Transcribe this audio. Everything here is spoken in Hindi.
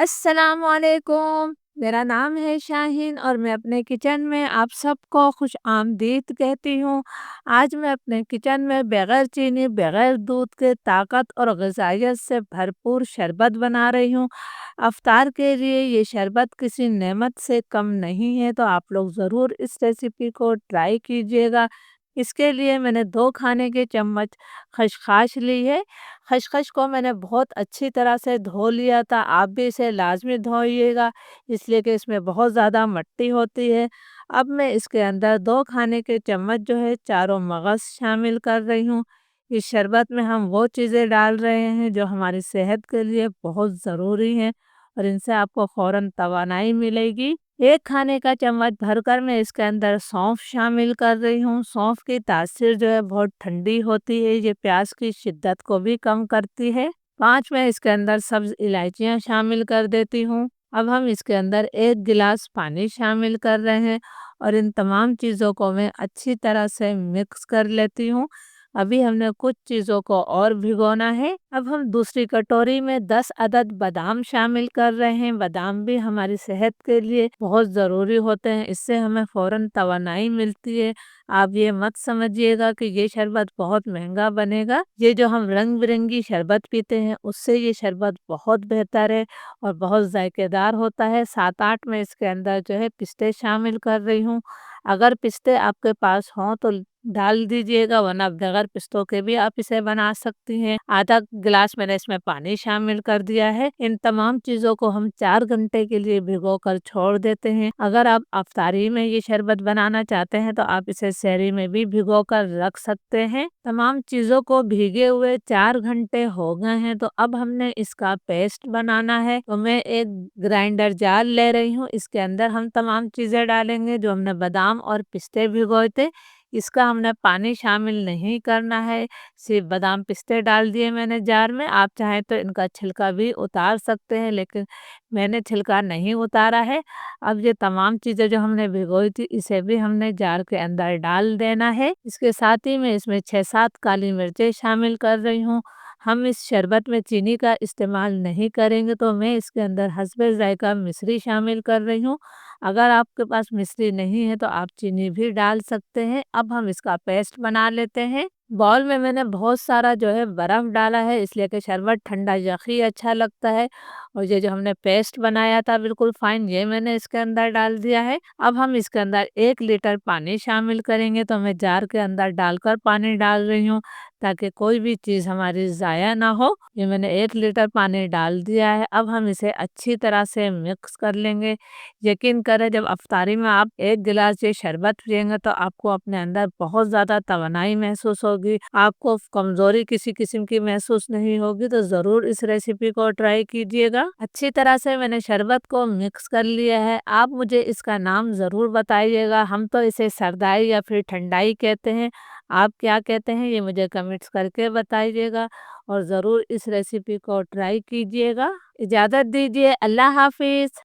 अस्सलाम वालेकुम। मेरा नाम है शाहीन और मैं अपने किचन में आप सबको खुश आमदीद कहती हूँ। आज मैं अपने किचन में बगैर चीनी, बगैर दूध के ताकत और ग़िज़ाइयत से भरपूर शरबत बना रही हूँ। इफ्तार के लिए ये शरबत किसी नेमत से कम नहीं है, तो आप लोग ज़रूर इस रेसिपी को ट्राई कीजिएगा। इसके लिए मैंने 2 खाने के चम्मच खसखस ली है। खसखस को मैंने बहुत अच्छी तरह से धो लिया था, आप भी इसे लाज़मी धोइएगा, इसलिए कि इसमें बहुत ज़्यादा मिट्टी होती है। अब मैं इसके अंदर 2 खाने के चम्मच जो है चारों मगज़ शामिल कर रही हूँ। इस शरबत में हम वो चीज़ें डाल रहे हैं जो हमारी सेहत के लिए बहुत ज़रूरी हैं और इनसे आपको फ़ौरन तवानाई मिलेगी। 1 खाने का चम्मच भरकर मैं इसके अंदर सौंफ शामिल कर रही हूँ। सौंफ की तासीर जो है बहुत ठंडी होती है, ये प्यास की शिद्दत को भी कम करती है। 5 मैं इसके अंदर सब्ज़ इलायचियाँ शामिल कर देती हूँ। अब हम इसके अंदर 1 गिलास पानी शामिल कर रहे हैं और इन तमाम चीज़ों को मैं अच्छी तरह से मिक्स कर लेती हूँ। अभी हमने कुछ चीज़ों को और भिगोना है। अब हम दूसरी कटोरी में 10 अदद बादाम शामिल कर रहे हैं। बादाम भी हमारी सेहत के लिए बहुत ज़रूरी होते हैं, इससे हमें फ़ौरन तवानाई मिलती है। आप ये मत समझिएगा कि ये शरबत बहुत महंगा बनेगा। ये जो हम रंग-बिरंगी शरबत पीते हैं, उससे ये शरबत बहुत बेहतर है और बहुत ज़ायकेदार होता है। 7-8 मैं इसके अंदर जो है पिस्ते शामिल कर रही हूँ। अगर पिस्ते आपके पास हों तो डाल दीजिएगा, वरना बगैर पिस्तों के भी आप इसे बना सकती हैं। आधा गिलास मैंने इसमें पानी शामिल कर दिया है। इन तमाम चीज़ों को हम 4 घंटे के लिए भिगो कर छोड़ देते हैं। अगर आप अफ्तारी में ये शरबत बनाना चाहते हैं तो आप इसे सहरी में भी भिगो कर रख सकते हैं। तमाम चीज़ों को भीगे हुए 4 घंटे हो गए हैं, तो अब हमने इसका पेस्ट बनाना है। तो मैं एक ग्राइंडर जार ले रही हूँ, इसके अंदर हम तमाम चीज़ें डालेंगे जो हमने बादाम और पिस्ते भिगोए थे। इसका हमने पानी शामिल नहीं करना है, सिर्फ बादाम पिस्ते डाल दिए मैंने जार में। आप चाहें तो इनका छिलका भी उतार सकते हैं, लेकिन मैंने छिलका नहीं उतारा है। अब ये तमाम चीज़ें जो हमने भिगोई थी, इसे भी हमने जार के अंदर डाल देना है। इसके साथ ही मैं इसमें 6-7 काली मिर्चें शामिल कर रही हूँ। हम इस शरबत में चीनी का इस्तेमाल नहीं करेंगे, तो मैं इसके अंदर हस्बे ज़ायक़ा मिश्री शामिल कर रही हूँ। अगर आपके पास मिश्री नहीं है तो आप चीनी भी डाल सकते हैं। अब हम इसका पेस्ट बना लेते हैं। बाउल में मैंने बहुत सारा जो है बर्फ़ डाला है, इसलिए कि शरबत ठंडा यख़ी अच्छा लगता है। और ये जो हमने पेस्ट बनाया था बिल्कुल फ़ाइन, ये मैंने इसके अंदर डाल दिया है। अब हम इसके अंदर 1 लीटर पानी शामिल करेंगे, तो मैं जार के अंदर डालकर पानी डाल रही हूँ ताकि कोई भी चीज़ हमारी ज़ाया ना हो। ये मैंने 1 लीटर पानी डाल दिया है। अब हम इसे अच्छी तरह से मिक्स कर लेंगे। यकीन करें, जब अफ्तारी में आप 1 गिलास ये शरबत पिएँगे तो आपको अपने अंदर बहुत ज़्यादा तवानाई महसूस होगी, आपको कमज़ोरी किसी किस्म की महसूस नहीं होगी। तो ज़रूर इस रेसिपी को ट्राई कीजिएगा। अच्छी तरह से मैंने शरबत को मिक्स कर लिया है। आप मुझे इसका नाम ज़रूर बताइएगा, हम तो इसे सरदाई या फिर ठंडाई कहते हैं। आप क्या कहते हैं, ये मुझे कमेंट्स करके बताइएगा और ज़रूर इस रेसिपी को ट्राई कीजिएगा। इजाज़त दीजिए, अल्लाह हाफ़िज़।